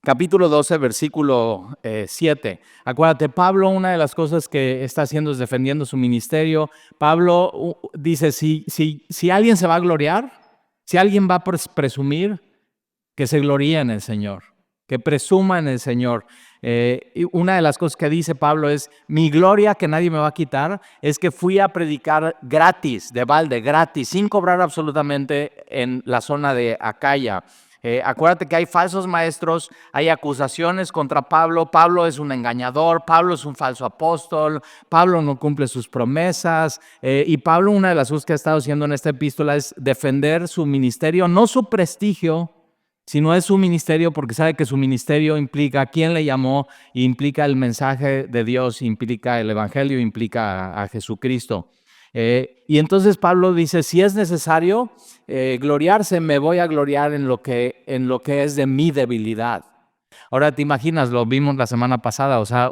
capítulo 12, versículo 7. Acuérdate, Pablo, una de las cosas que está haciendo es defendiendo su ministerio. Pablo dice, si alguien se va a gloriar, si alguien va a presumir, que se gloríe en el Señor, que presuma en el Señor. Y una de las cosas que dice Pablo es, mi gloria que nadie me va a quitar es que fui a predicar gratis, de balde, gratis, sin cobrar absolutamente en la zona de Acaya. Acuérdate que hay falsos maestros, hay acusaciones contra Pablo. Pablo es un engañador, Pablo es un falso apóstol, Pablo no cumple sus promesas. Y Pablo, una de las cosas que ha estado haciendo en esta epístola es defender su ministerio, no su prestigio, sino es su ministerio, porque sabe que su ministerio implica quién le llamó, implica el mensaje de Dios, implica el evangelio, implica a Jesucristo. Y entonces Pablo dice, si es necesario gloriarse, me voy a gloriar en lo que es de mi debilidad. Ahora te imaginas, lo vimos la semana pasada, o sea,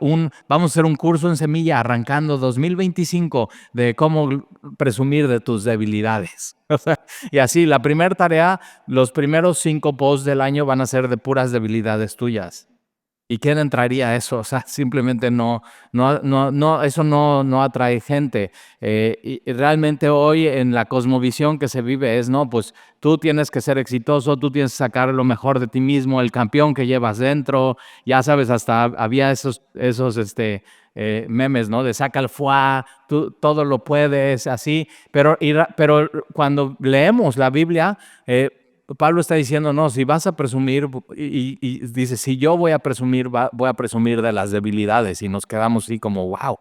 vamos a hacer un curso en Semilla arrancando 2025 de cómo presumir de tus debilidades. O sea, y así, la primera tarea, los primeros 5 posts del año van a ser de puras debilidades tuyas. ¿Y quién entraría a eso? O sea, simplemente eso no atrae gente. Y realmente hoy en la cosmovisión que se vive es, no, pues tú tienes que ser exitoso, tú tienes que sacar lo mejor de ti mismo, el campeón que llevas dentro. Ya sabes, hasta había esos memes, ¿no? De saca el foie, tú todo lo puedes, así. Pero cuando leemos la Biblia, Pablo está diciendo, no, si vas a presumir, y dice, si yo voy a presumir, voy a presumir de las debilidades, y nos quedamos así como, wow,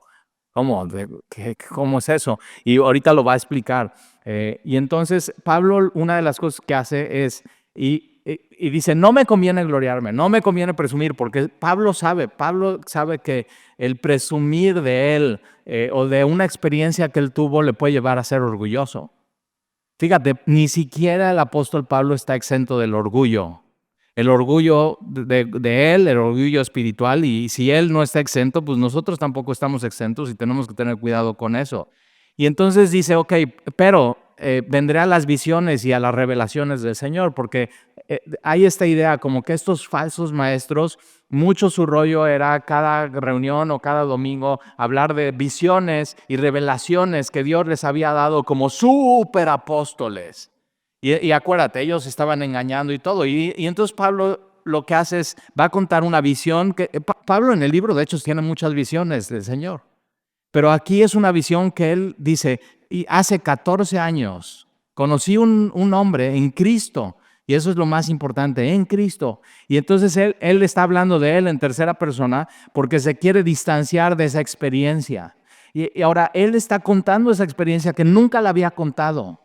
¿cómo es eso? Y ahorita lo va a explicar. Y entonces Pablo, una de las cosas que hace es, y dice, no me conviene gloriarme, no me conviene presumir, porque Pablo sabe que el presumir de él o de una experiencia que él tuvo le puede llevar a ser orgulloso. Fíjate, ni siquiera el apóstol Pablo está exento del orgullo. El orgullo de él, el orgullo espiritual, y si él no está exento, pues nosotros tampoco estamos exentos y tenemos que tener cuidado con eso. Y entonces dice, ok, pero vendré a las visiones y a las revelaciones del Señor, porque hay esta idea como que estos falsos maestros, mucho su rollo era cada reunión o cada domingo hablar de visiones y revelaciones que Dios les había dado como súper apóstoles. Y acuérdate, ellos estaban engañando y todo. Y entonces Pablo lo que hace es, va a contar una visión. Pablo en el libro de Hechos tiene muchas visiones del Señor. Pero aquí es una visión que él dice, y hace 14 años conocí un hombre en Cristo. Y eso es lo más importante, en Cristo. Y entonces él está hablando de él en tercera persona porque se quiere distanciar de esa experiencia. Y ahora él está contando esa experiencia que nunca la había contado.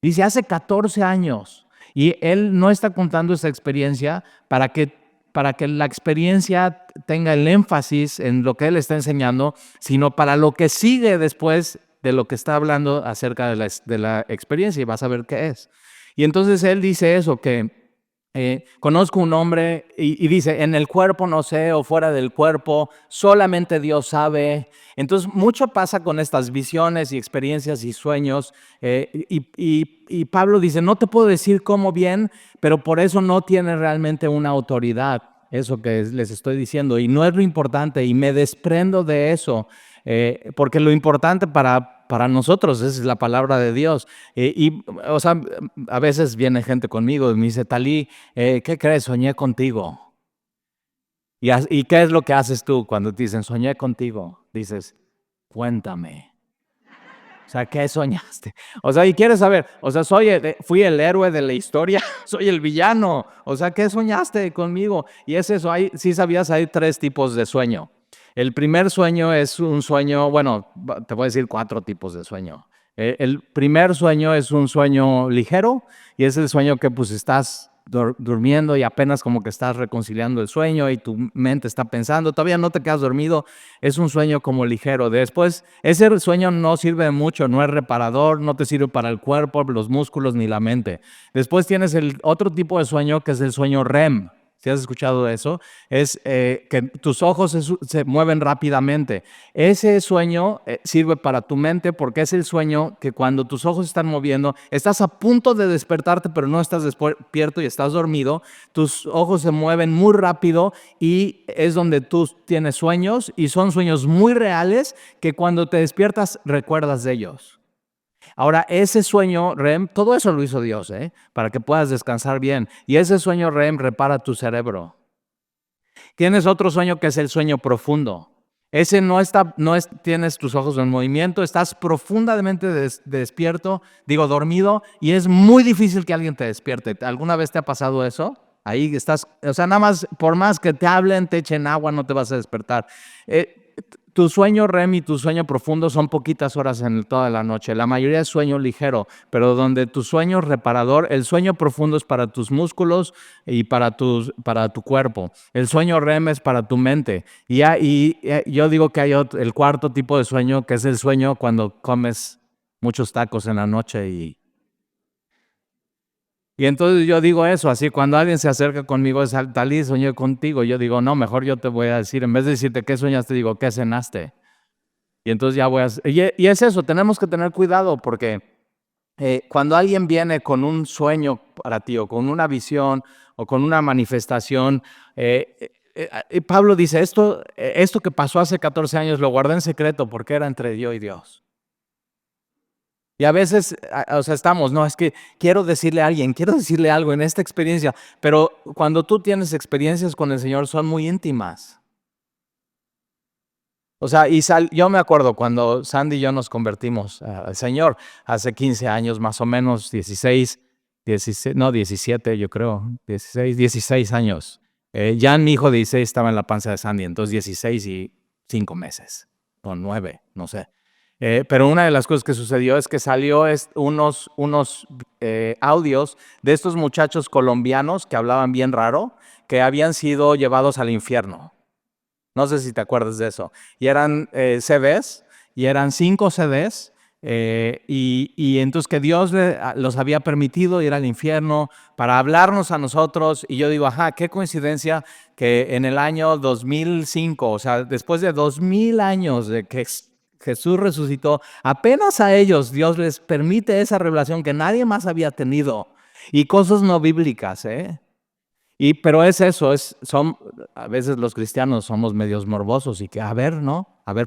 Dice, hace 14 años. Y él no está contando esa experiencia para que la experiencia tenga el énfasis en lo que él está enseñando, sino para lo que sigue después de lo que está hablando acerca de la experiencia, y vas a ver qué es. Y entonces él dice eso, que conozco un hombre y dice, en el cuerpo no sé, o fuera del cuerpo, solamente Dios sabe. Entonces mucho pasa con estas visiones y experiencias y sueños, y Pablo dice, no te puedo decir cómo bien, pero por eso no tiene realmente una autoridad, eso que les estoy diciendo, y no es lo importante, y me desprendo de eso, porque lo importante para nosotros es la palabra de Dios. O sea, a veces viene gente conmigo y me dice, Talí, ¿qué crees? Soñé contigo. ¿Y qué es lo que haces tú cuando te dicen, soñé contigo? Dices, cuéntame. O sea, ¿qué soñaste? O sea, y quieres saber, o sea, fui el héroe de la historia, soy el villano. O sea, ¿qué soñaste conmigo? Y es eso, sí sabías, hay 3 tipos de sueño. El primer sueño es un sueño, bueno, te voy a decir 4 tipos de sueño. El primer sueño es un sueño ligero, y es el sueño que pues estás durmiendo y apenas como que estás reconciliando el sueño y tu mente está pensando, todavía no te quedas dormido, es un sueño como ligero. Después, ese sueño no sirve de mucho, no es reparador, no te sirve para el cuerpo, los músculos ni la mente. Después tienes el otro tipo de sueño que es el sueño REM. si has escuchado eso, es que tus ojos se mueven rápidamente. Ese sueño sirve para tu mente porque es el sueño que cuando tus ojos están moviendo, estás a punto de despertarte, pero no estás despierto y estás dormido. Tus ojos se mueven muy rápido y es donde tú tienes sueños y son sueños muy reales que cuando te despiertas recuerdas de ellos. Ahora, ese sueño REM, todo eso lo hizo Dios, para que puedas descansar bien. Y ese sueño REM repara tu cerebro. Tienes otro sueño que es el sueño profundo. Ese tienes tus ojos en movimiento, estás profundamente dormido, y es muy difícil que alguien te despierte. ¿Alguna vez te ha pasado eso? Ahí estás, o sea, nada más, por más que te hablen, te echen agua, no te vas a despertar. Tu sueño REM y tu sueño profundo son poquitas horas en toda la noche. La mayoría es sueño ligero, pero donde tu sueño reparador, el sueño profundo es para tus músculos y para tu cuerpo. El sueño REM es para tu mente. Y yo digo que hay el cuarto tipo de sueño, que es el sueño cuando comes muchos tacos en la noche y entonces yo digo eso, así cuando alguien se acerca conmigo, es Talí, soñé contigo. Yo digo, no, mejor yo te voy a decir, en vez de decirte qué soñaste, digo, ¿qué cenaste? Y entonces ya voy a... Y es eso, tenemos que tener cuidado porque cuando alguien viene con un sueño para ti o con una visión o con una manifestación, Pablo dice, esto que pasó hace 14 años lo guardé en secreto porque era entre yo y Dios. Y a veces, no, es que quiero decirle a alguien, quiero decirle algo en esta experiencia, pero cuando tú tienes experiencias con el Señor son muy íntimas. O sea, yo me acuerdo cuando Sandy y yo nos convertimos al Señor hace 15 años, más o menos, 17 yo creo, 16 años. Jan, mi hijo de 16, estaba en la panza de Sandy, entonces 16 y 5 meses, o 9, no sé. Pero una de las cosas que sucedió es que salió unos audios de estos muchachos colombianos que hablaban bien raro, que habían sido llevados al infierno. No sé si te acuerdas de eso. Y eran CDs, y eran 5 CDs, y entonces que Dios los había permitido ir al infierno para hablarnos a nosotros. Y yo digo, qué coincidencia que en el año 2005, o sea, después de 2000 años de que Jesús resucitó, apenas a ellos Dios les permite esa revelación que nadie más había tenido. Y cosas no bíblicas, pero es eso, a veces los cristianos somos medios morbosos y que, a ver,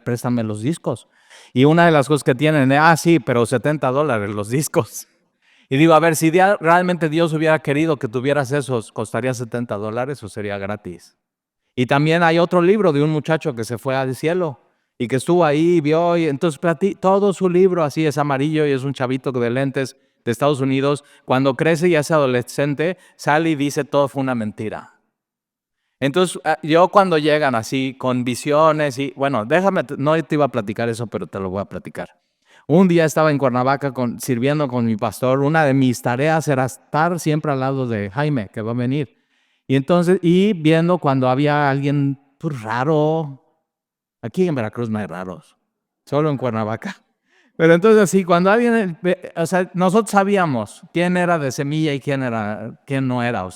préstame los discos. Y una de las cosas que tienen, sí, pero $70 los discos. Y digo, a ver, si realmente Dios hubiera querido que tuvieras esos, ¿costaría $70 o sería gratis? Y también hay otro libro de un muchacho que se fue al cielo y que estuvo ahí y vio, y entonces todo su libro así es amarillo y es un chavito de lentes de Estados Unidos. Cuando crece y es adolescente, sale y dice todo fue una mentira. Entonces, yo cuando llegan así con visiones y, bueno, no te iba a platicar eso, pero te lo voy a platicar. Un día estaba en Cuernavaca sirviendo con mi pastor. Una de mis tareas era estar siempre al lado de Jaime, que va a venir. Y entonces, viendo cuando había alguien raro. Aquí en Veracruz no hay raros, solo en Cuernavaca. Pero entonces sí, cuando alguien, nosotros sabíamos quién era de semilla y quién no era,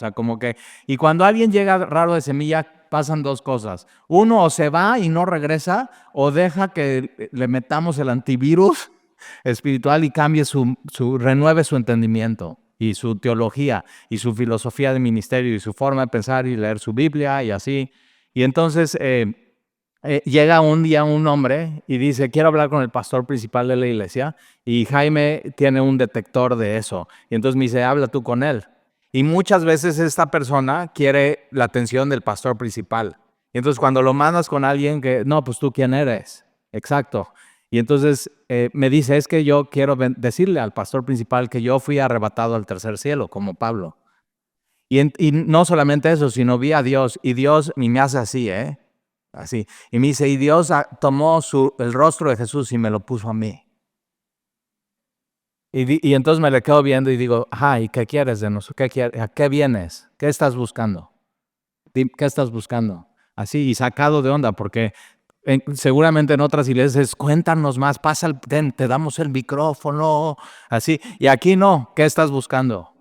y cuando alguien llega raro de semilla, pasan dos cosas. Uno, o se va y no regresa, o deja que le metamos el antivirus espiritual y cambie renueve su entendimiento y su teología y su filosofía de ministerio y su forma de pensar y leer su Biblia y así. Y entonces llega un día un hombre y dice, quiero hablar con el pastor principal de la iglesia, y Jaime tiene un detector de eso. Y entonces me dice, habla tú con él. Y muchas veces esta persona quiere la atención del pastor principal. Y entonces cuando lo mandas con alguien que, no, pues tú quién eres. Exacto. Y entonces me dice, es que yo quiero decirle al pastor principal que yo fui arrebatado al tercer cielo, como Pablo. Y no solamente eso, sino vi a Dios, y Dios me hace así, así. Y me dice, y Dios tomó el rostro de Jesús y me lo puso a mí. Y entonces me le quedo viendo y digo, ¿y qué quieres de nosotros? ¿A qué vienes? ¿Qué estás buscando? ¿Qué estás buscando? Así, y sacado de onda, porque seguramente en otras iglesias, cuéntanos más, te damos el micrófono, así. Y aquí no, ¿qué estás buscando?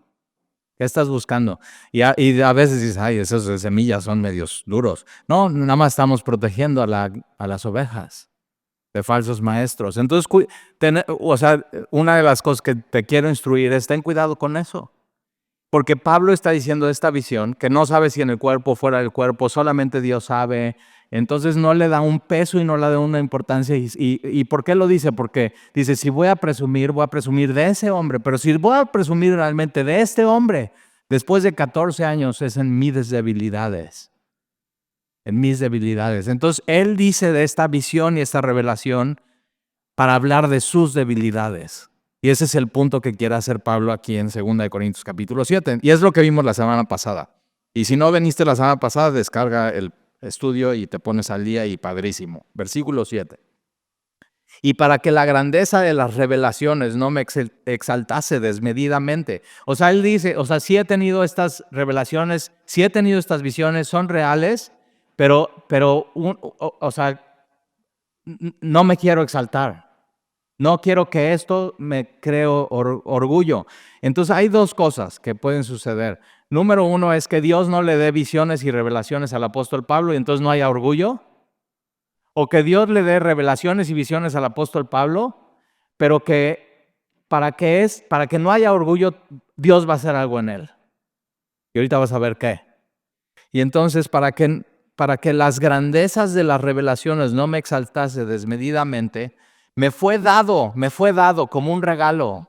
¿Qué estás buscando? Y a veces dices, ay, esas semillas son medios duros. No, nada más estamos protegiendo a las ovejas de falsos maestros. Entonces, una de las cosas que te quiero instruir es ten cuidado con eso. Porque Pablo está diciendo esta visión, que no sabe si en el cuerpo o fuera del cuerpo, solamente Dios sabe. Entonces no le da un peso y no le da una importancia. ¿Y por qué lo dice? Porque dice, si voy a presumir de ese hombre, pero si voy a presumir realmente de este hombre, después de 14 años es en mis debilidades. En mis debilidades. Entonces él dice de esta visión y esta revelación para hablar de sus debilidades. Y ese es el punto que quiere hacer Pablo aquí en 2 Corintios capítulo 7. Y es lo que vimos la semana pasada. Y si no viniste la semana pasada, descarga el estudio y te pones al día y padrísimo. Versículo 7. Y para que la grandeza de las revelaciones no me exaltase desmedidamente. O sea, él dice, sí he tenido estas revelaciones, sí he tenido estas visiones, son reales, pero no me quiero exaltar. No quiero que esto me cree orgullo. Entonces hay dos cosas que pueden suceder. Número uno es que Dios no le dé visiones y revelaciones al apóstol Pablo y entonces no haya orgullo. O que Dios le dé revelaciones y visiones al apóstol Pablo, pero que para que no haya orgullo, Dios va a hacer algo en él. Y ahorita vas a ver qué. Y entonces para que las grandezas de las revelaciones no me exaltase desmedidamente, me fue dado como un regalo.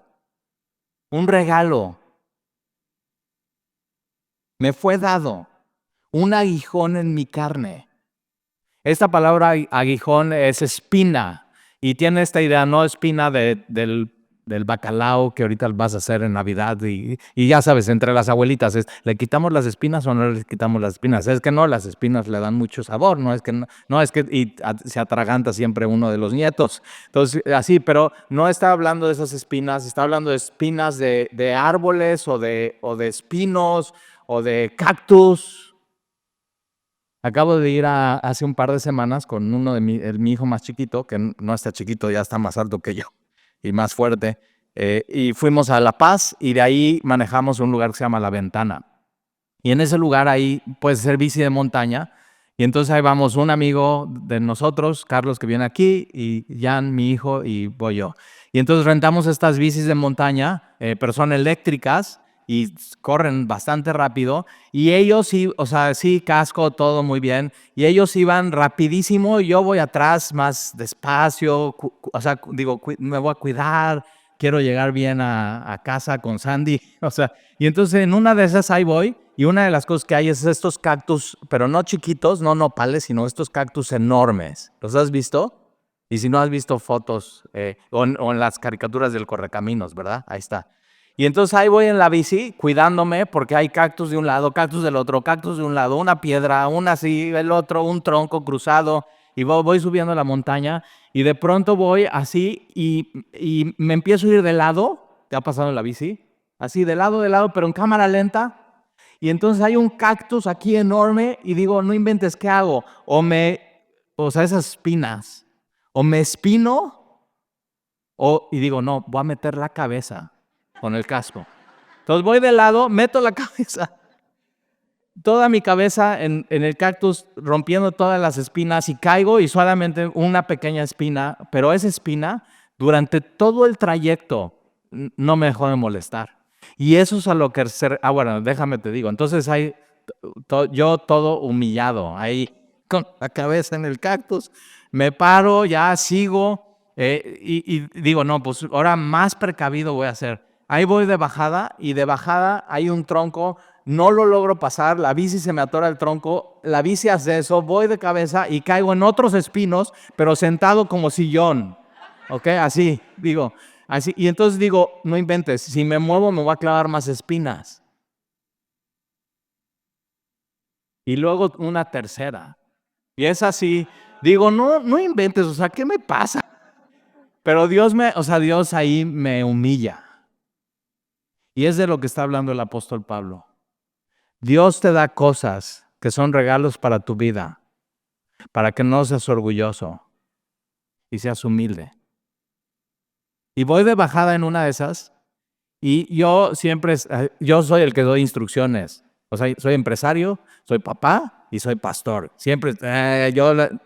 Me fue dado un aguijón en mi carne. Esta palabra aguijón es espina y tiene esta idea, no espina del bacalao que ahorita vas a hacer en Navidad y ya sabes, entre las abuelitas es, ¿le quitamos las espinas o no le quitamos las espinas? Es que no, las espinas le dan mucho sabor, se atraganta siempre uno de los nietos. Entonces, así, pero no está hablando de esas espinas, está hablando de espinas de árboles o de espinos o de cactus. Acabo de ir hace un par de semanas con uno de mi hijo más chiquito, que no está chiquito, ya está más alto que yo y más fuerte, y fuimos a La Paz y de ahí manejamos un lugar que se llama La Ventana. Y en ese lugar ahí puedes hacer bici de montaña y entonces ahí vamos un amigo de nosotros, Carlos, que viene aquí, y Jan, mi hijo, y voy yo. Y entonces rentamos estas bicis de montaña, pero son eléctricas y corren bastante rápido. Y ellos sí, sí, casco, todo muy bien. Y ellos iban rapidísimo y yo voy atrás más despacio. Me voy a cuidar, quiero llegar bien a casa con Sandy. Y entonces en una de esas ahí voy. Y una de las cosas que hay es estos cactus, pero no chiquitos, no nopales, sino estos cactus enormes. ¿Los has visto? Y si no has visto fotos o en las caricaturas del Correcaminos, ¿verdad? Ahí está. Y entonces ahí voy en la bici cuidándome porque hay cactus de un lado, cactus del otro, cactus de un lado, una piedra, una así, el otro, un tronco cruzado. Y voy subiendo la montaña y de pronto voy así y me empiezo a ir de lado. ¿Te ha pasado en la bici? Así, de lado, pero en cámara lenta. Y entonces hay un cactus aquí enorme y digo, no inventes, ¿qué hago? Esas espinas, o me espino, y digo, no, voy a meter la cabeza con el casco. Entonces voy de lado, meto la cabeza, toda mi cabeza en el cactus, rompiendo todas las espinas y caigo y solamente una pequeña espina, pero esa espina durante todo el trayecto no me dejó de molestar. Y eso es a lo que bueno, déjame te digo. Entonces yo todo humillado, ahí con la cabeza en el cactus, me paro, ya sigo y digo, no, pues ahora más precavido voy a ser. Ahí voy de bajada y de bajada hay un tronco, no lo logro pasar, la bici se me atora el tronco, la bici hace eso, voy de cabeza y caigo en otros espinos, pero sentado como sillón, ¿ok? Así, digo. Así, y entonces digo, no inventes, si me muevo me voy a clavar más espinas. Y luego una tercera. Y es así, digo, no inventes, ¿qué me pasa? Pero Dios ahí me humilla. Y es de lo que está hablando el apóstol Pablo. Dios te da cosas que son regalos para tu vida, para que no seas orgulloso y seas humilde. Y voy de bajada en una de esas Y yo siempre, yo soy el que doy instrucciones. O sea, soy empresario, soy papá y soy pastor. Siempre,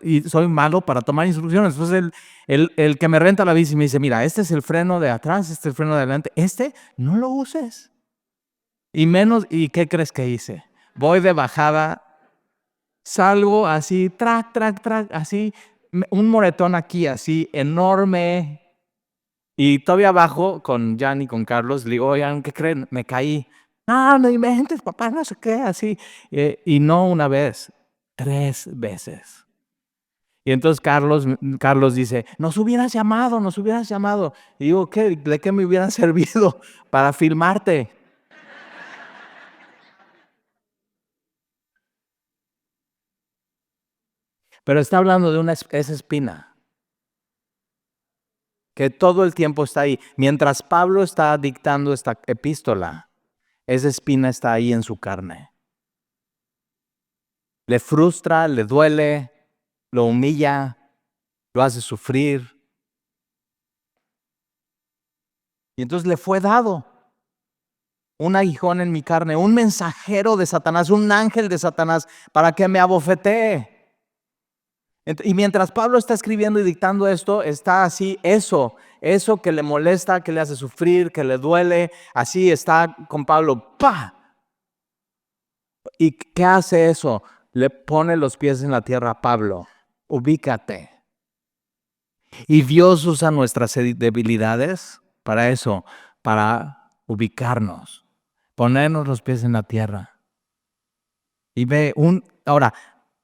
y soy malo para tomar instrucciones. Entonces, el que me renta la bici me dice, mira, este es el freno de atrás, este es el freno de adelante. Este no lo uses. Y menos, ¿y qué crees que hice? Voy de bajada, salgo así, track, así, un moretón aquí, así, enorme. Y todavía abajo con Jan y con Carlos, le digo, oigan, ¿qué creen? Me caí. No, no inventes, papá, no sé qué, así. Y no una vez, 3 veces. Y entonces Carlos dice, nos hubieras llamado, nos hubieras llamado. Y digo, ¿qué? ¿De qué me hubieran servido? Para filmarte. Pero está hablando de esa espina, que todo el tiempo está ahí. Mientras Pablo está dictando esta epístola, esa espina está ahí en su carne. Le frustra, le duele, lo humilla, lo hace sufrir. Y entonces le fue dado un aguijón en mi carne, un mensajero de Satanás, un ángel de Satanás, para que me abofetee. Y mientras Pablo está escribiendo y dictando esto, está así, eso que le molesta, que le hace sufrir, que le duele, así está con Pablo. ¡Pah! ¿Y qué hace eso? Le pone los pies en la tierra a Pablo. Ubícate. Y Dios usa nuestras debilidades para eso, para ubicarnos, ponernos los pies en la tierra. Y ahora,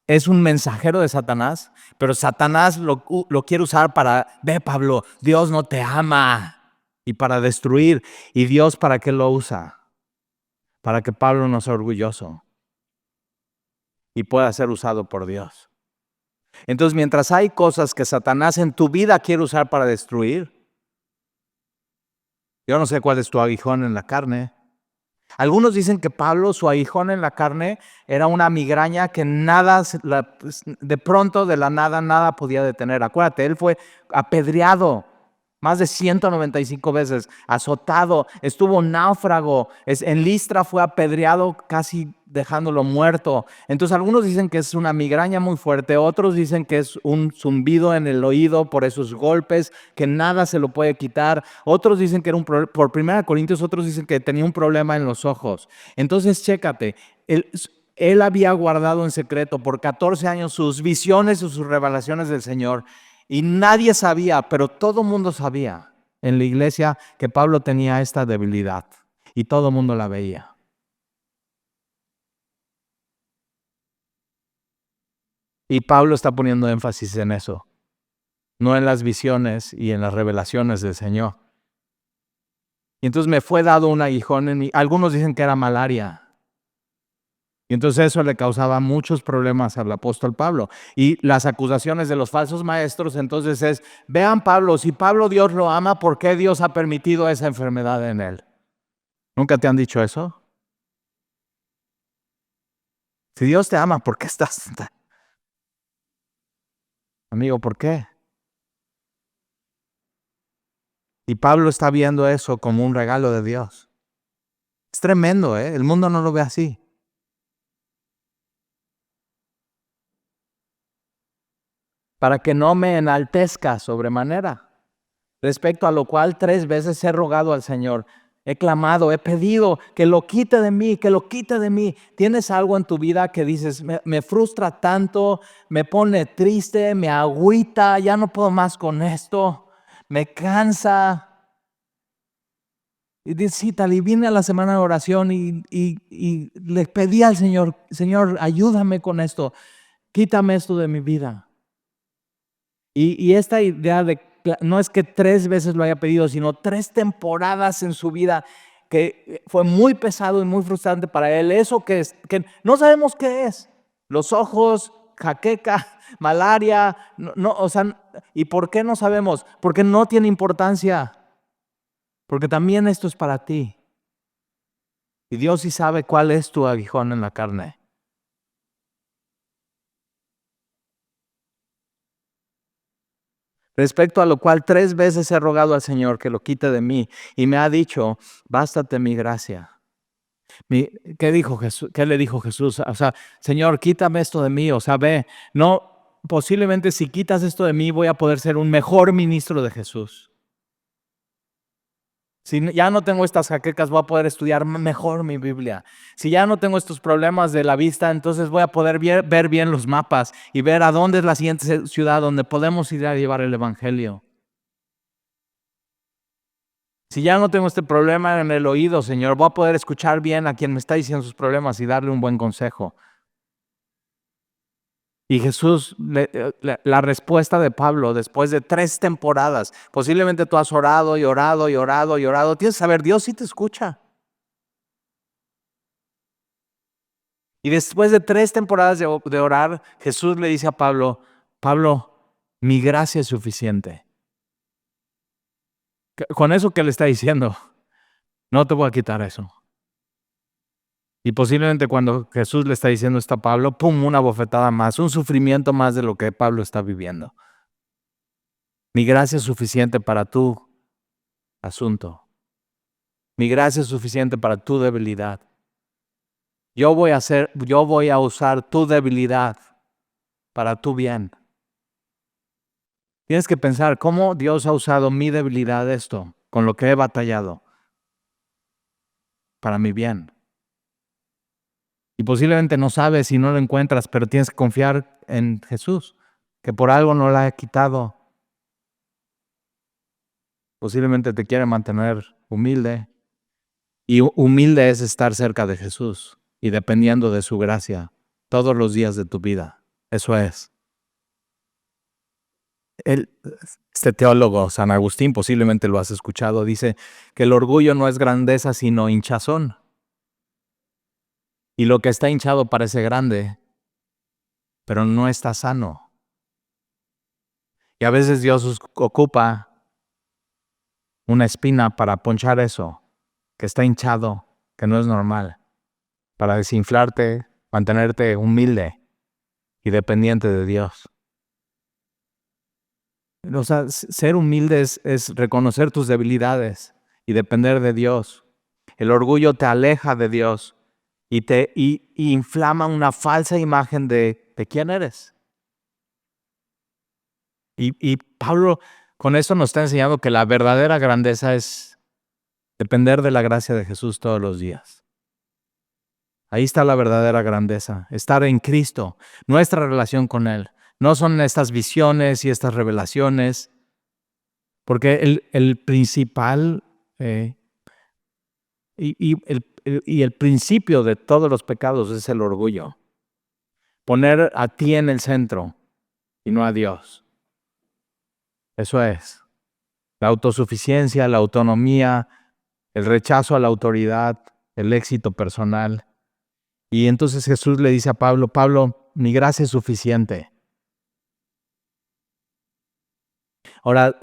es un mensajero de Satanás, pero Satanás lo quiere usar para, ve Pablo, Dios no te ama, y para destruir. ¿Y Dios para qué lo usa? Para que Pablo no sea orgulloso y pueda ser usado por Dios. Entonces, mientras hay cosas que Satanás en tu vida quiere usar para destruir, yo no sé cuál es tu aguijón en la carne. Algunos dicen que Pablo, su aguijón en la carne, era una migraña que nada, de pronto, de la nada, nada podía detener. Acuérdate, él fue apedreado más de 195 veces, azotado, estuvo náufrago, en Listra fue apedreado casi dejándolo muerto. Entonces algunos dicen que es una migraña muy fuerte, otros dicen que es un zumbido en el oído por esos golpes, que nada se lo puede quitar. Otros dicen que era por 1 Corintios, otros dicen que tenía un problema en los ojos. Entonces chécate, él había guardado en secreto por 14 años sus visiones y sus revelaciones del Señor. Y nadie sabía, pero todo el mundo sabía en la iglesia que Pablo tenía esta debilidad. Y todo el mundo la veía. Y Pablo está poniendo énfasis en eso, no en las visiones y en las revelaciones del Señor. Y entonces me fue dado un aguijón en mí. Algunos dicen que era malaria. Y entonces eso le causaba muchos problemas al apóstol Pablo. Y las acusaciones de los falsos maestros entonces es, vean Pablo, si Pablo Dios lo ama, ¿por qué Dios ha permitido esa enfermedad en él? ¿Nunca te han dicho eso? Si Dios te ama, ¿por qué estás? Amigo, ¿por qué? Y Pablo está viendo eso como un regalo de Dios. Es tremendo, ¿eh? El mundo no lo ve así. Para que no me enaltezca sobremanera. Respecto a lo cual 3 veces he rogado al Señor. He clamado, he pedido que lo quite de mí, que lo quite de mí. ¿Tienes algo en tu vida que dices, me frustra tanto, me pone triste, me agüita, ya no puedo más con esto, me cansa? Y dice, sí, tal, y vine a la semana de oración y le pedí al Señor, Señor, ayúdame con esto, quítame esto de mi vida. Y esta idea de, no es que 3 veces lo haya pedido, sino 3 temporadas en su vida que fue muy pesado y muy frustrante para él. Eso que no sabemos qué es. Los ojos, jaqueca, malaria, o sea, ¿y por qué no sabemos? Porque no tiene importancia. Porque también esto es para ti. Y Dios sí sabe cuál es tu aguijón en la carne. Respecto a lo cual 3 veces he rogado al Señor que lo quite de mí, y me ha dicho, bástate mi gracia. ¿Qué dijo Jesús? ¿Qué le dijo Jesús? O sea, Señor, quítame esto de mí. O sea, ve, no, posiblemente si quitas esto de mí voy a poder ser un mejor ministro de Jesús. Si ya no tengo estas jaquecas, voy a poder estudiar mejor mi Biblia. Si ya no tengo estos problemas de la vista, entonces voy a poder ver bien los mapas y ver a dónde es la siguiente ciudad donde podemos ir a llevar el Evangelio. Si ya no tengo este problema en el oído, Señor, voy a poder escuchar bien a quien me está diciendo sus problemas y darle un buen consejo. Y Jesús, la respuesta de Pablo, después de 3 temporadas, posiblemente tú has orado y orado y orado y orado, tienes que saber, Dios sí te escucha. Y después de 3 temporadas de orar, Jesús le dice a Pablo, Pablo, mi gracia es suficiente. Con eso que le está diciendo, no te voy a quitar eso. Y posiblemente cuando Jesús le está diciendo esto a Pablo, ¡pum!, una bofetada más, un sufrimiento más de lo que Pablo está viviendo. Mi gracia es suficiente para tu asunto. Mi gracia es suficiente para tu debilidad. Yo voy a usar tu debilidad para tu bien. Tienes que pensar cómo Dios ha usado mi debilidad, esto, con lo que he batallado, para mi bien. Y posiblemente no sabes y no lo encuentras, pero tienes que confiar en Jesús, que por algo no la ha quitado. Posiblemente te quiere mantener humilde. Y humilde es estar cerca de Jesús y dependiendo de su gracia todos los días de tu vida. Eso es. Este teólogo, San Agustín, posiblemente lo has escuchado, dice que el orgullo no es grandeza, sino hinchazón. Y lo que está hinchado parece grande, pero no está sano. Y a veces Dios ocupa una espina para ponchar eso, que está hinchado, que no es normal, para desinflarte, mantenerte humilde y dependiente de Dios. O sea, ser humilde es reconocer tus debilidades y depender de Dios. El orgullo te aleja de Dios y inflama una falsa imagen de quién eres. Y Pablo con esto nos está enseñando que la verdadera grandeza es depender de la gracia de Jesús todos los días. Ahí está la verdadera grandeza, estar en Cristo, nuestra relación con Él. No son estas visiones y estas revelaciones, porque el principal y el principio de todos los pecados es el orgullo. Poner a ti en el centro y no a Dios. Eso es. La autosuficiencia, la autonomía, el rechazo a la autoridad, el éxito personal. Y entonces Jesús le dice a Pablo, Pablo, mi gracia es suficiente. Ahora,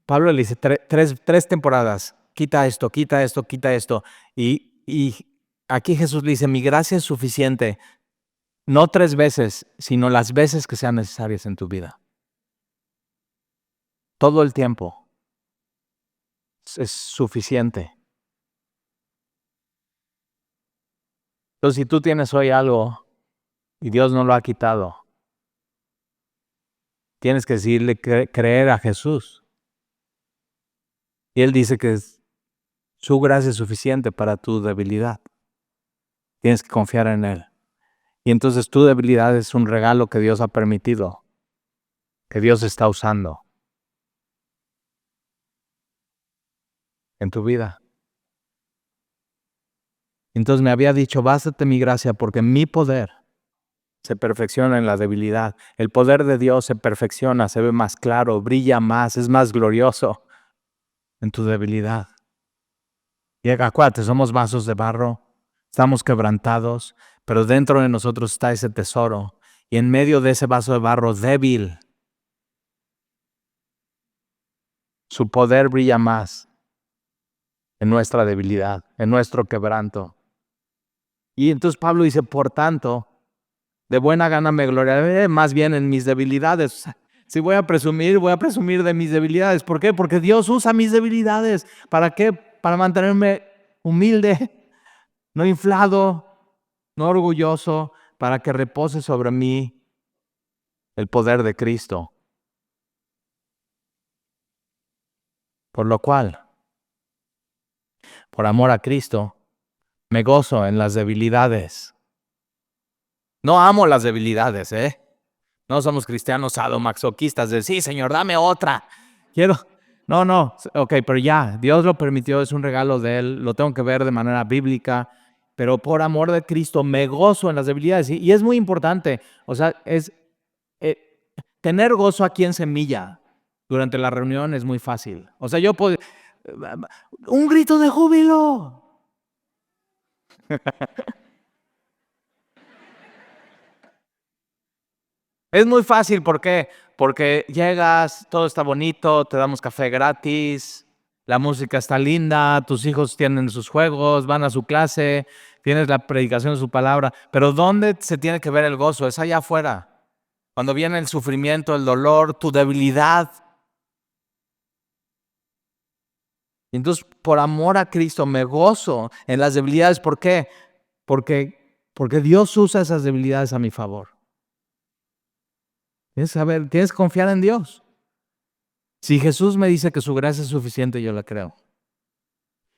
Pablo le dice 3 temporadas, quita esto, quita esto, quita esto. Y aquí Jesús le dice, mi gracia es suficiente, no 3 veces, sino las veces que sean necesarias en tu vida. Todo el tiempo es suficiente. Entonces, si tú tienes hoy algo y Dios no lo ha quitado, tienes que decirle, creer a Jesús. Y Él dice que su gracia es suficiente para tu debilidad. Tienes que confiar en Él. Y entonces tu debilidad es un regalo que Dios ha permitido, que Dios está usando en tu vida. Entonces me había dicho, bástate mi gracia porque mi poder se perfecciona en la debilidad. El poder de Dios se perfecciona, se ve más claro, brilla más, es más glorioso en tu debilidad. Y acuérdate, somos vasos de barro, estamos quebrantados, pero dentro de nosotros está ese tesoro. Y en medio de ese vaso de barro débil, su poder brilla más en nuestra debilidad, en nuestro quebranto. Y entonces Pablo dice, por tanto, de buena gana me gloriaré más bien en mis debilidades. Si voy a presumir de mis debilidades. ¿Por qué? Porque Dios usa mis debilidades. ¿Para qué? Para mantenerme humilde, no inflado, no orgulloso, para que repose sobre mí el poder de Cristo. Por lo cual, por amor a Cristo, me gozo en las debilidades. No amo las debilidades, ¿eh? No somos cristianos sadomasoquistas de sí, Señor, dame otra. No, ok, pero ya, Dios lo permitió, es un regalo de Él, lo tengo que ver de manera bíblica, pero por amor de Cristo me gozo en las debilidades. Y es muy importante, o sea, tener gozo aquí en Semilla durante la reunión es muy fácil. O sea, yo puedo, un grito de júbilo. Es muy fácil, ¿por qué? Porque llegas, todo está bonito, te damos café gratis, la música está linda, tus hijos tienen sus juegos, van a su clase, tienes la predicación de su palabra, pero ¿dónde se tiene que ver el gozo? Es allá afuera. Cuando viene el sufrimiento, el dolor, tu debilidad. Y entonces, por amor a Cristo, me gozo en las debilidades. ¿Por qué? Porque Dios usa esas debilidades a mi favor. Tienes que confiar en Dios. Si Jesús me dice que su gracia es suficiente, yo la creo.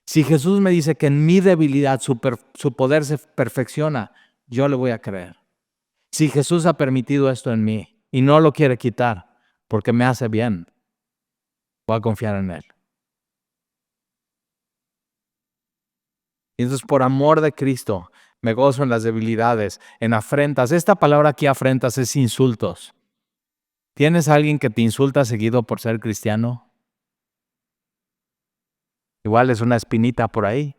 Si Jesús me dice que en mi debilidad su poder se perfecciona, yo le voy a creer. Si Jesús ha permitido esto en mí y no lo quiere quitar porque me hace bien, voy a confiar en Él. Y entonces, por amor de Cristo, me gozo en las debilidades, en afrentas. Esta palabra aquí, afrentas, es insultos. ¿Tienes a alguien que te insulta seguido por ser cristiano? Igual es una espinita por ahí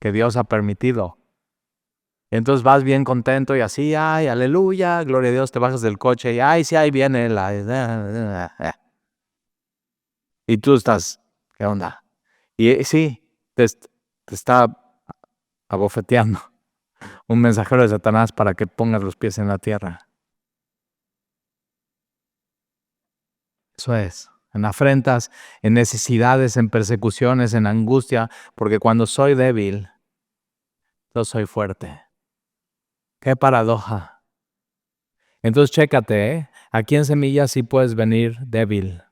que Dios ha permitido. Entonces vas bien contento y así, ay, aleluya, gloria a Dios, te bajas del coche y ay, sí, ahí viene la... Y tú estás, ¿qué onda? Y sí, te está abofeteando un mensajero de Satanás para que pongas los pies en la tierra. Eso es, en afrentas, en necesidades, en persecuciones, en angustia, porque cuando soy débil, yo soy fuerte. ¡Qué paradoja! Entonces, chécate, ¿eh? Aquí en Semilla sí puedes venir débil.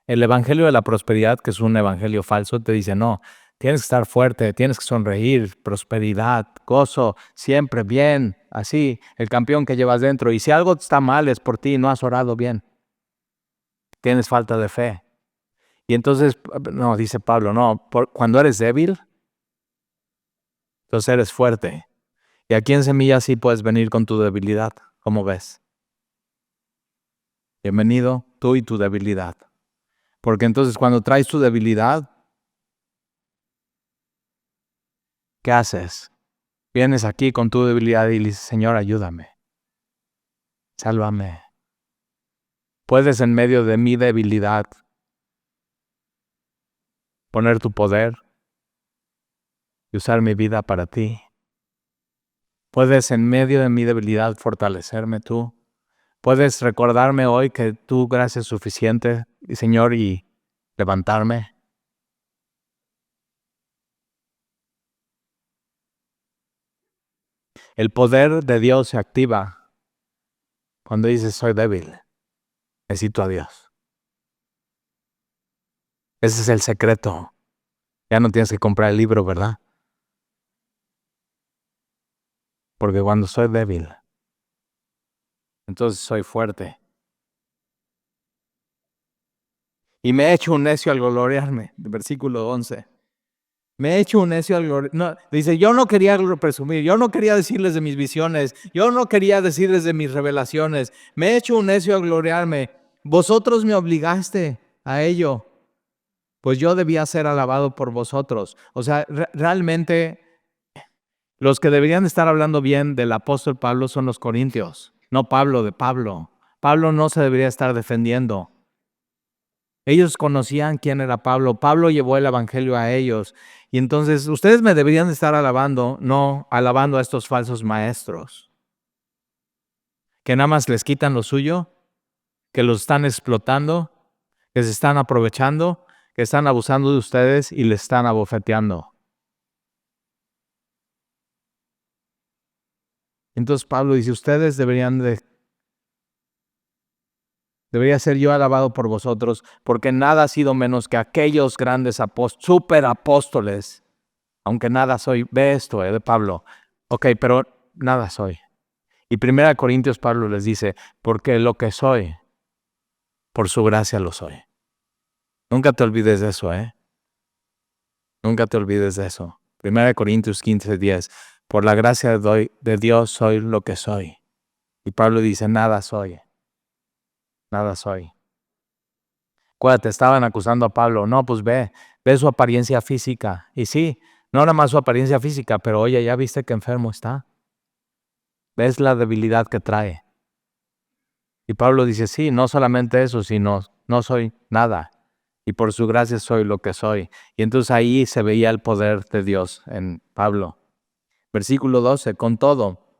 El evangelio de la prosperidad, que es un evangelio falso, te dice, no, tienes que estar fuerte, tienes que sonreír, prosperidad, gozo, siempre bien, así, el campeón que llevas dentro. Y si algo está mal es por ti, no has orado bien. Tienes falta de fe. Y entonces, no, dice Pablo, no, cuando eres débil, entonces eres fuerte. Y aquí en Semilla sí puedes venir con tu debilidad, ¿cómo ves? Bienvenido tú y tu debilidad. Porque entonces cuando traes tu debilidad, ¿qué haces? Vienes aquí con tu debilidad y dices, Señor, ayúdame. Sálvame. Puedes en medio de mi debilidad poner tu poder y usar mi vida para ti. Puedes en medio de mi debilidad fortalecerme tú. Puedes recordarme hoy que tu gracia es suficiente, Señor, y levantarme. El poder de Dios se activa cuando dices soy débil, necesito a Dios. Ese es el secreto. Ya no tienes que comprar el libro, ¿verdad? Porque cuando soy débil, entonces soy fuerte. Y me he hecho un necio al gloriarme. Versículo 11. Me he hecho un necio al gloriarme. No, dice, yo no quería presumir, yo no quería decirles de mis visiones, yo no quería decirles de mis revelaciones. Me he hecho un necio al gloriarme. Vosotros me obligaste a ello, pues yo debía ser alabado por vosotros. O sea, realmente los que deberían estar hablando bien del apóstol Pablo son los corintios, no Pablo de Pablo. Pablo no se debería estar defendiendo. Ellos conocían quién era Pablo. Pablo llevó el evangelio a ellos. Y entonces ustedes me deberían estar alabando, no alabando a estos falsos maestros, que nada más les quitan lo suyo que los están explotando, que se están aprovechando, que están abusando de ustedes y les están abofeteando. Entonces Pablo dice, ustedes debería ser yo alabado por vosotros, porque nada ha sido menos que aquellos grandes superapóstoles, aunque nada soy. Ve esto, de Pablo. Ok, pero nada soy. Y 1 Corintios Pablo les dice, porque lo que soy, por su gracia lo soy. Nunca te olvides de eso, ¿eh? Nunca te olvides de eso. 1 Corintios 15:10, por la gracia de Dios soy lo que soy. Y Pablo dice, nada soy, nada soy. Acuérdate, estaban acusando a Pablo, no, pues ve su apariencia física. Y sí, no nada más su apariencia física, pero oye, ¿ya viste que enfermo está? ¿Ves la debilidad que trae? Y Pablo dice, sí, no solamente eso, sino no soy nada. Y por su gracia soy lo que soy. Y entonces ahí se veía el poder de Dios en Pablo. Versículo 12, con todo,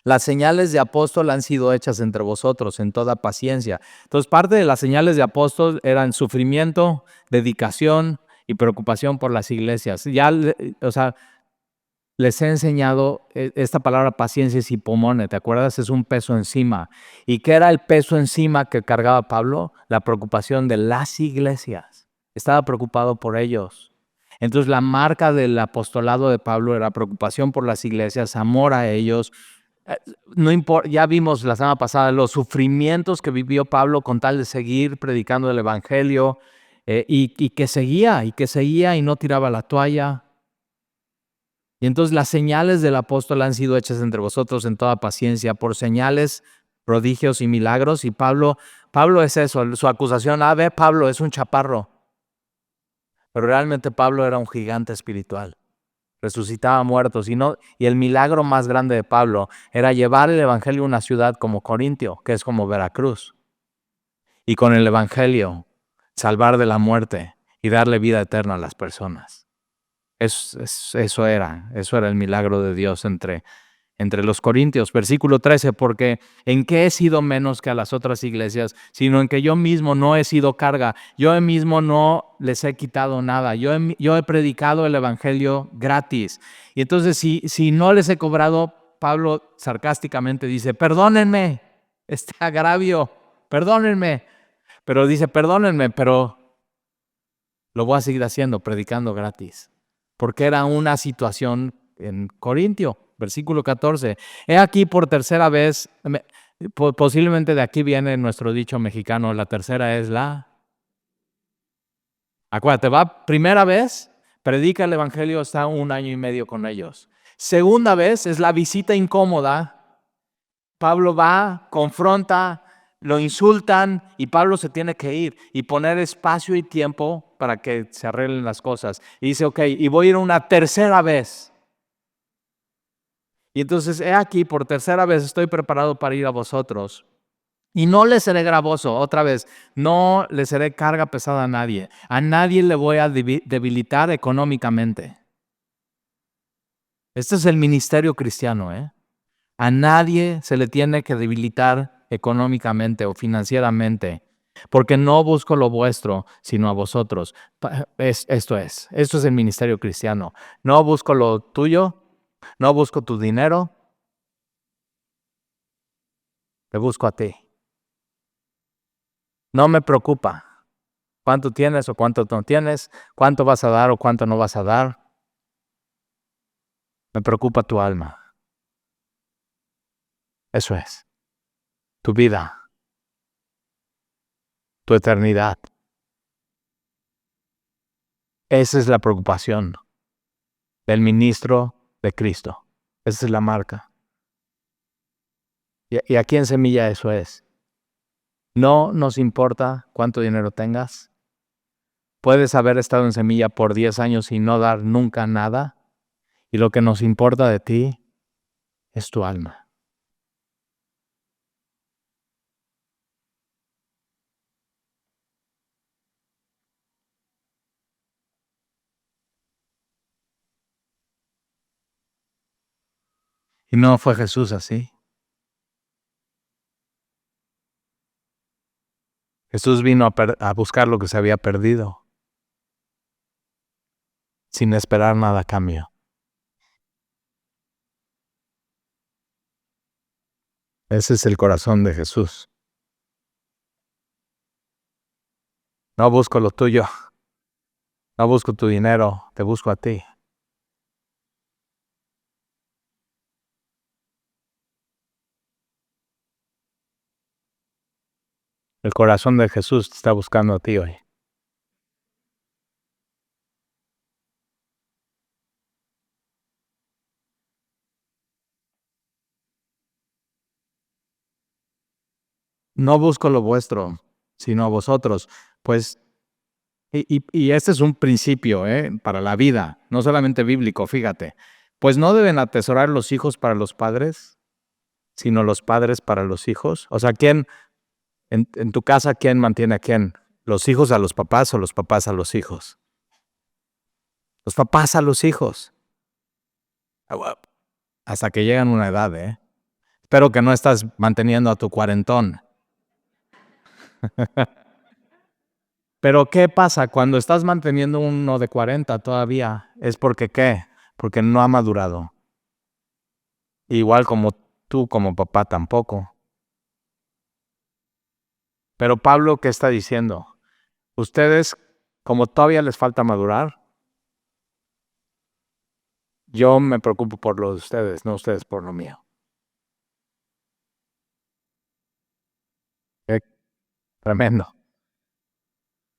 las señales de apóstol han sido hechas entre vosotros en toda paciencia. Entonces, parte de las señales de apóstol eran sufrimiento, dedicación y preocupación por las iglesias. Ya, o sea, les he enseñado esta palabra paciencia es hipomone, ¿te acuerdas? Es un peso encima. ¿Y qué era el peso encima que cargaba Pablo? La preocupación de las iglesias. Estaba preocupado por ellos. Entonces, la marca del apostolado de Pablo era preocupación por las iglesias, amor a ellos. No importa, ya vimos la semana pasada los sufrimientos que vivió Pablo con tal de seguir predicando el evangelio y que seguía y no tiraba la toalla. Y entonces las señales del apóstol han sido hechas entre vosotros en toda paciencia por señales, prodigios y milagros. Y Pablo es eso, su acusación, ve, Pablo es un chaparro. Pero realmente Pablo era un gigante espiritual. Resucitaba muertos y el milagro más grande de Pablo era llevar el evangelio a una ciudad como Corintio, que es como Veracruz, y con el evangelio salvar de la muerte y darle vida eterna a las personas. Eso era el milagro de Dios entre los corintios. Versículo 13, porque ¿en qué he sido menos que a las otras iglesias? Sino en que yo mismo no he sido carga, yo mismo no les he quitado nada, yo he predicado el evangelio gratis. Y entonces si no les he cobrado, Pablo sarcásticamente dice, perdónenme este agravio, perdónenme. Pero dice, perdónenme, pero lo voy a seguir haciendo, predicando gratis. Porque era una situación en Corintio. Versículo 14. He aquí por tercera vez, posiblemente de aquí viene nuestro dicho mexicano, la tercera es la... Acuérdate, va primera vez, predica el evangelio, está 1 año y medio con ellos. Segunda vez es la visita incómoda. Pablo va, confronta, lo insultan y Pablo se tiene que ir y poner espacio y tiempo para que se arreglen las cosas. Y dice, ok, y voy a ir una tercera vez. Y entonces, he aquí, por tercera vez estoy preparado para ir a vosotros. Y no les seré gravoso, otra vez, no les seré carga pesada a nadie. A nadie le voy a debilitar económicamente. Este es el ministerio cristiano, ¿eh? A nadie se le tiene que debilitar económicamente o financieramente, porque no busco lo vuestro, sino a vosotros. Esto es el ministerio cristiano. No busco lo tuyo, no busco tu dinero, te busco a ti. No me preocupa cuánto tienes o cuánto no tienes, cuánto vas a dar o cuánto no vas a dar. Me preocupa tu alma. Eso es, tu vida, tu eternidad. Esa es la preocupación del ministro de Cristo. Esa es la marca. Y aquí en Semilla eso es. No nos importa cuánto dinero tengas. Puedes haber estado en Semilla por 10 años y no dar nunca nada. Y lo que nos importa de ti es tu alma. ¿Y no fue Jesús así? Jesús vino a buscar lo que se había perdido, sin esperar nada a cambio. Ese es el corazón de Jesús. No busco lo tuyo, no busco tu dinero, te busco a ti. El corazón de Jesús te está buscando a ti hoy. No busco lo vuestro, sino a vosotros. Pues, y este es un principio para la vida, no solamente bíblico, fíjate. Pues no deben atesorar los hijos para los padres, sino los padres para los hijos. O sea, ¿quién, en tu casa, quién mantiene a quién? ¿Los hijos a los papás o los papás a los hijos? Los papás a los hijos. Hasta que llegan a una edad, Espero que no estás manteniendo a tu cuarentón. Pero ¿qué pasa cuando estás manteniendo uno de 40 todavía? Es porque ¿qué? Porque no ha madurado. Igual como tú como papá tampoco. Pero Pablo, ¿qué está diciendo? Ustedes, como todavía les falta madurar, yo me preocupo por lo de ustedes, no ustedes por lo mío. Qué tremendo.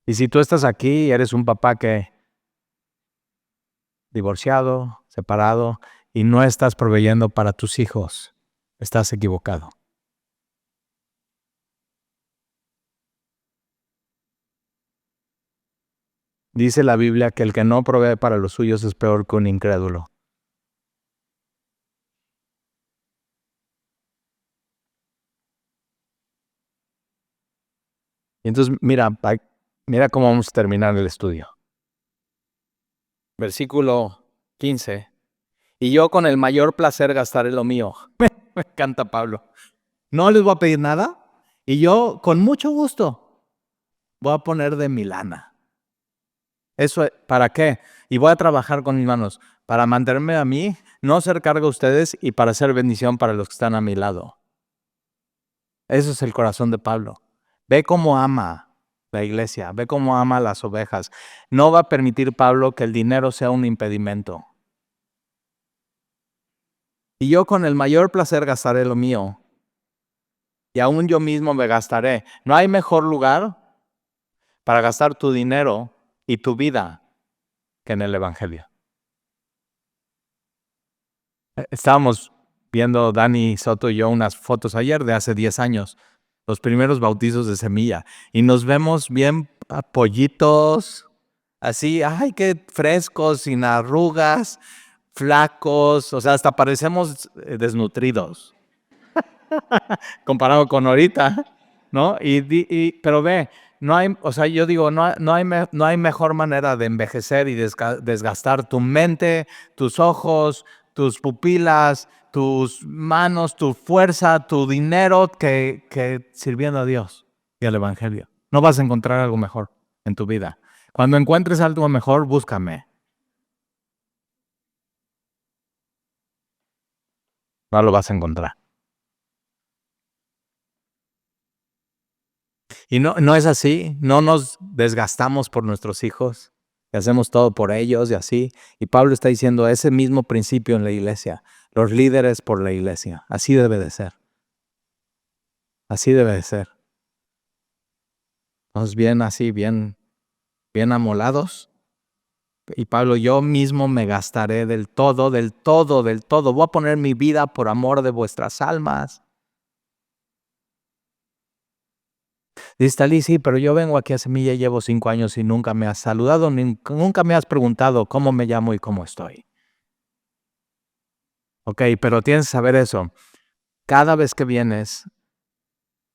Y si tú estás aquí y eres un papá que divorciado, separado, y no estás proveyendo para tus hijos, estás equivocado. Dice la Biblia que el que no provee para los suyos es peor que un incrédulo. Y entonces, mira cómo vamos a terminar el estudio. Versículo 15. Y yo con el mayor placer gastaré lo mío. Me encanta Pablo. No les voy a pedir nada y yo con mucho gusto voy a poner de mi lana. ¿Eso para qué? Y voy a trabajar con mis manos para mantenerme a mí, no ser cargo a ustedes y para ser bendición para los que están a mi lado. Eso es el corazón de Pablo. Ve cómo ama la iglesia, ve cómo ama las ovejas. No va a permitir Pablo que el dinero sea un impedimento. Y yo con el mayor placer gastaré lo mío. Y aún yo mismo me gastaré. No hay mejor lugar para gastar tu dinero y tu vida que en el Evangelio. Estábamos viendo Dani Soto y yo unas fotos ayer de hace 10 años, los primeros bautizos de Semilla, y nos vemos bien pollitos, así, ay, qué frescos, sin arrugas, flacos, o sea, hasta parecemos desnutridos, comparado con ahorita, ¿no? Pero ve, no hay, o sea, yo digo, no hay mejor manera de envejecer y desgastar tu mente, tus ojos, tus pupilas, tus manos, tu fuerza, tu dinero que sirviendo a Dios y al Evangelio. No vas a encontrar algo mejor en tu vida. Cuando encuentres algo mejor, búscame. No lo vas a encontrar. Y no es así, no nos desgastamos por nuestros hijos, y hacemos todo por ellos y así. Y Pablo está diciendo ese mismo principio en la iglesia, los líderes por la iglesia, así debe de ser, así debe de ser. Nos bien así, bien amolados. Y Pablo, yo mismo me gastaré del todo, del todo, del todo. Voy a poner mi vida por amor de vuestras almas. Dice Talí, sí, pero yo vengo aquí a Semilla y llevo 5 años y nunca me has saludado, nunca me has preguntado cómo me llamo y cómo estoy. Ok, pero tienes que saber eso. Cada vez que vienes,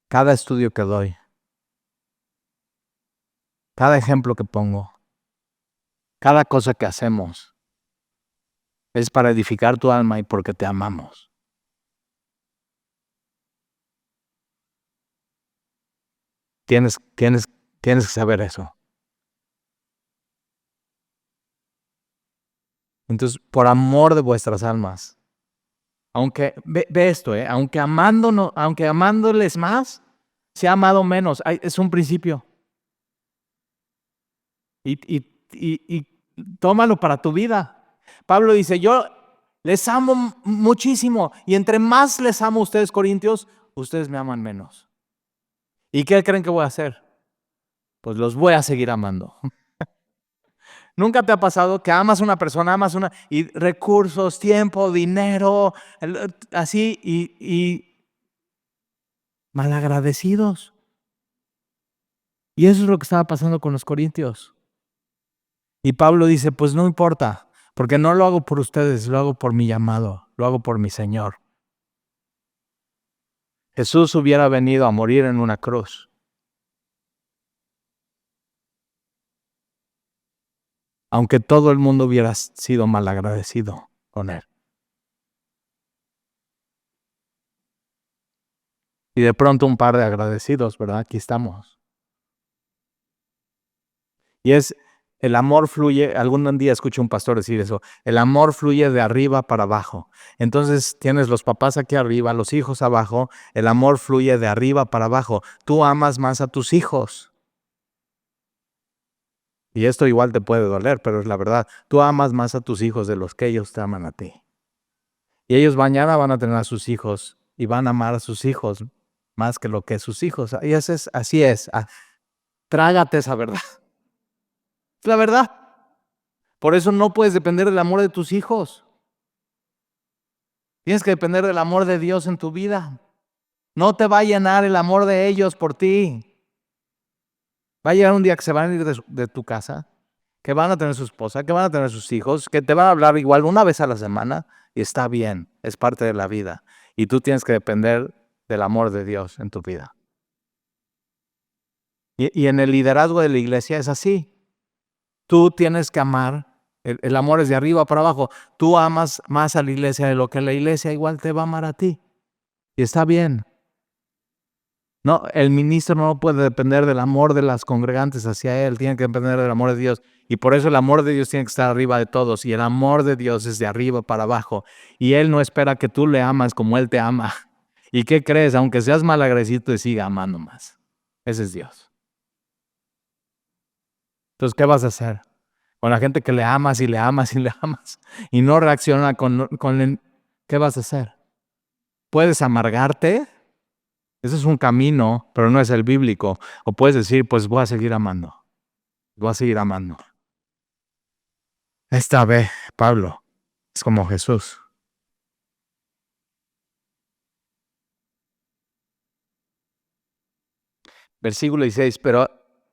cada estudio que doy, cada ejemplo que pongo, cada cosa que hacemos, es para edificar tu alma y porque te amamos. Tienes que saber eso. Entonces, por amor de vuestras almas, aunque, ve esto, aunque amándoles más, se ha amado menos. Es un principio. Y tómalo para tu vida. Pablo dice, yo les amo muchísimo y entre más les amo a ustedes, corintios, ustedes me aman menos. ¿Y qué creen que voy a hacer? Pues los voy a seguir amando. ¿Nunca te ha pasado que amas a una persona, y recursos, tiempo, dinero, así, y malagradecidos? Y eso es lo que estaba pasando con los corintios. Y Pablo dice, pues no importa, porque no lo hago por ustedes, lo hago por mi llamado, lo hago por mi Señor. Jesús hubiera venido a morir en una cruz. Aunque todo el mundo hubiera sido malagradecido con él. Y de pronto un par de agradecidos, ¿verdad? Aquí estamos. Y el amor fluye, algún día escuché un pastor decir eso, el amor fluye de arriba para abajo. Entonces tienes los papás aquí arriba, los hijos abajo, el amor fluye de arriba para abajo. Tú amas más a tus hijos. Y esto igual te puede doler, pero es la verdad. Tú amas más a tus hijos de los que ellos te aman a ti. Y ellos mañana van a tener a sus hijos y van a amar a sus hijos más que lo que sus hijos. Y así es. Trágate esa verdad. Es la verdad. Por eso no puedes depender del amor de tus hijos. Tienes que depender del amor de Dios en tu vida. No te va a llenar el amor de ellos por ti. Va a llegar un día que se van a ir de tu casa, que van a tener su esposa, que van a tener sus hijos, que te van a hablar igual una vez a la semana y está bien, es parte de la vida. Y tú tienes que depender del amor de Dios en tu vida. Y en el liderazgo de la iglesia es así. Tú tienes que amar, el amor es de arriba para abajo. Tú amas más a la iglesia de lo que la iglesia igual te va a amar a ti. Y está bien. No, el ministro no puede depender del amor de las congregantes hacia él, tiene que depender del amor de Dios. Y por eso el amor de Dios tiene que estar arriba de todos. Y el amor de Dios es de arriba para abajo. Y Él no espera que tú le amas como Él te ama. ¿Y qué crees? Aunque seas malagradecido, te sigue amando más. Ese es Dios. Entonces, ¿qué vas a hacer? Con la gente que le amas y le amas y le amas y no reacciona ¿qué vas a hacer? ¿Puedes amargarte? Ese es un camino, pero no es el bíblico. O puedes decir, pues voy a seguir amando. Voy a seguir amando. Esta vez, Pablo, es como Jesús. Versículo 16, pero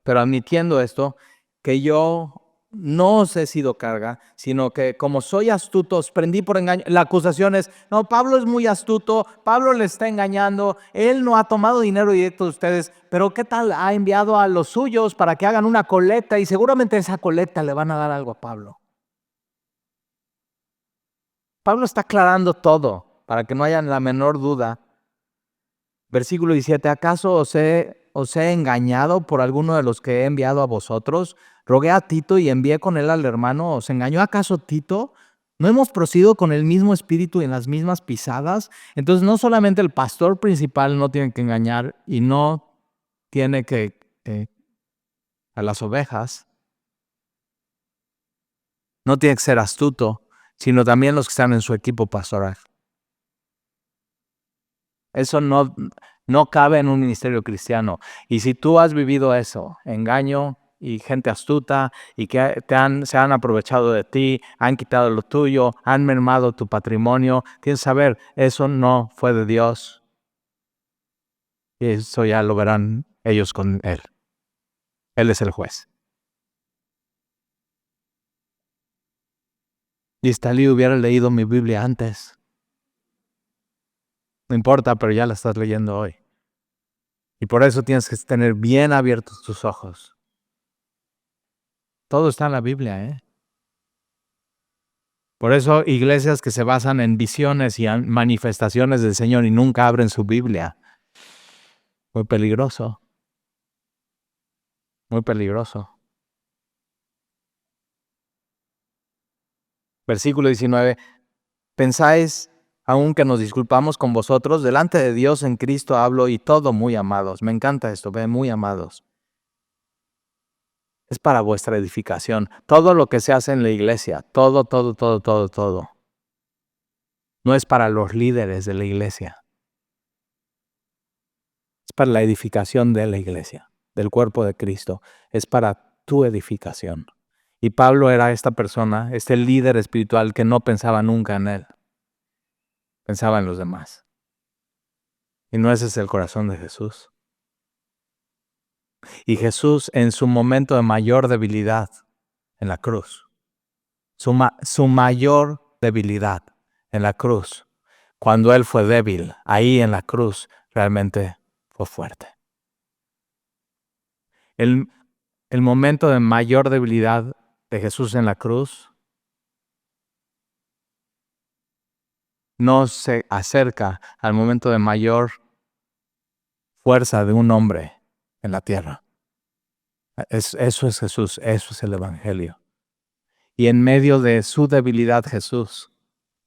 admitiendo esto, que yo no os he sido carga, sino que como soy astuto, os prendí por engaño. La acusación es, no, Pablo es muy astuto, Pablo le está engañando, él no ha tomado dinero directo de ustedes, pero ¿qué tal? Ha enviado a los suyos para que hagan una colecta y seguramente esa colecta le van a dar algo a Pablo. Pablo está aclarando todo para que no haya la menor duda. Versículo 17, ¿acaso os he engañado por alguno de los que he enviado a vosotros? Rogué a Tito y envié con él al hermano. ¿Os engañó acaso Tito? ¿No hemos procedido con el mismo espíritu y en las mismas pisadas? Entonces no solamente el pastor principal no tiene que engañar y no tiene que a las ovejas, no tiene que ser astuto, sino también los que están en su equipo pastoral. Eso no cabe en un ministerio cristiano. Y si tú has vivido eso, engaño y gente astuta y que se han aprovechado de ti, han quitado lo tuyo, han mermado tu patrimonio, tienes que saber, eso no fue de Dios. Y eso ya lo verán ellos con Él. Él es el juez. Y Stalin hubiera leído mi Biblia antes. No importa, pero ya la estás leyendo hoy. Y por eso tienes que tener bien abiertos tus ojos. Todo está en la Biblia, ¿eh? Por eso iglesias que se basan en visiones y manifestaciones del Señor y nunca abren su Biblia. Muy peligroso. Muy peligroso. Versículo 19. ¿Pensáis aún que nos disculpamos con vosotros? Delante de Dios en Cristo hablo y todo muy amados. Me encanta esto, ve, muy amados. Es para vuestra edificación. Todo lo que se hace en la iglesia, todo. No es para los líderes de la iglesia. Es para la edificación de la iglesia, del cuerpo de Cristo. Es para tu edificación. Y Pablo era esta persona, este líder espiritual que no pensaba nunca en él. Pensaba en los demás. Y no ese es el corazón de Jesús. Y Jesús en su momento de mayor debilidad en la cruz, su mayor debilidad en la cruz, cuando Él fue débil, ahí en la cruz realmente fue fuerte. El momento de mayor debilidad de Jesús en la cruz no se acerca al momento de mayor fuerza de un hombre en la tierra. Eso es Jesús, eso es el Evangelio. Y en medio de su debilidad Jesús,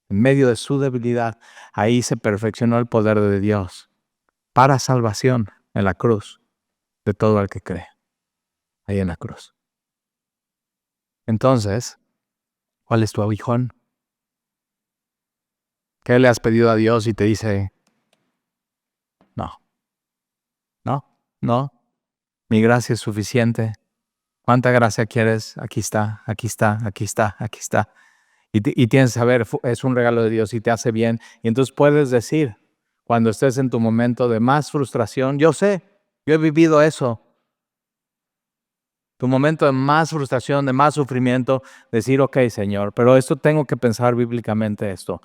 en medio de su debilidad, ahí se perfeccionó el poder de Dios para salvación en la cruz de todo el que cree, ahí en la cruz. Entonces, ¿cuál es tu aguijón? ¿Qué le has pedido a Dios y te dice, no, mi gracia es suficiente? ¿Cuánta gracia quieres? Aquí está. Y tienes que saber, es un regalo de Dios y te hace bien. Y entonces puedes decir, cuando estés en tu momento de más frustración, yo sé, yo he vivido eso. Tu momento de más frustración, de más sufrimiento, decir, ok, Señor, pero esto tengo que pensar bíblicamente esto.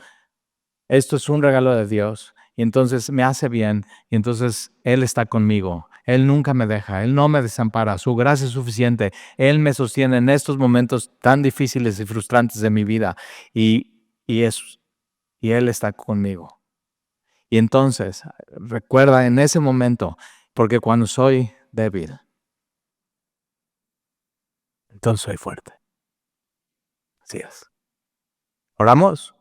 Esto es un regalo de Dios y entonces me hace bien y entonces Él está conmigo. Él nunca me deja, Él no me desampara, su gracia es suficiente. Él me sostiene en estos momentos tan difíciles y frustrantes de mi vida y Él está conmigo. Y entonces, recuerda en ese momento, porque cuando soy débil, entonces soy fuerte. Así es. ¿Oramos?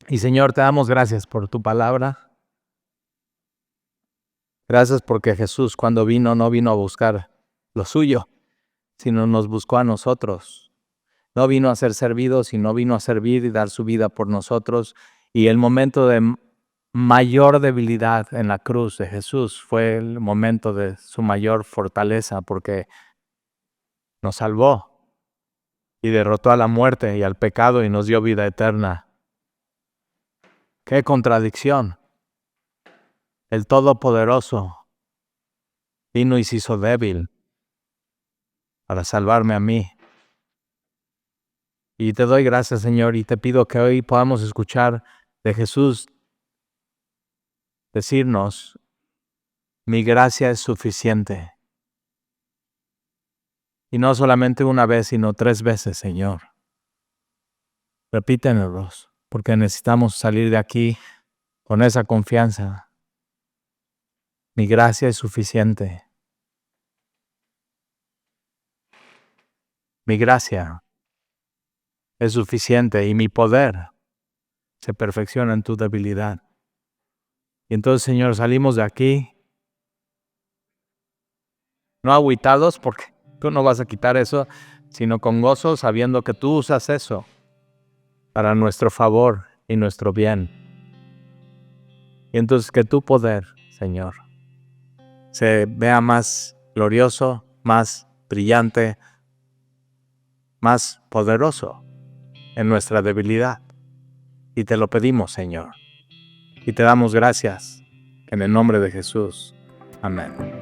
Y Señor, te damos gracias por tu palabra. Gracias porque Jesús cuando vino no vino a buscar lo suyo, sino nos buscó a nosotros. No vino a ser servido, sino vino a servir y dar su vida por nosotros. Y el momento de mayor debilidad en la cruz de Jesús fue el momento de su mayor fortaleza porque nos salvó y derrotó a la muerte y al pecado y nos dio vida eterna. ¡Qué contradicción! El Todopoderoso vino y se hizo débil para salvarme a mí. Y te doy gracias, Señor, y te pido que hoy podamos escuchar de Jesús decirnos, mi gracia es suficiente. Y no solamente una vez, sino 3 veces, Señor. Repítenoslos, porque necesitamos salir de aquí con esa confianza. Mi gracia es suficiente. Mi gracia es suficiente y mi poder se perfecciona en tu debilidad. Y entonces, Señor, salimos de aquí no agüitados porque tú no vas a quitar eso, sino con gozo sabiendo que tú usas eso para nuestro favor y nuestro bien. Y entonces que tu poder, Señor, se vea más glorioso, más brillante, más poderoso en nuestra debilidad. Y te lo pedimos, Señor. Y te damos gracias en el nombre de Jesús. Amén.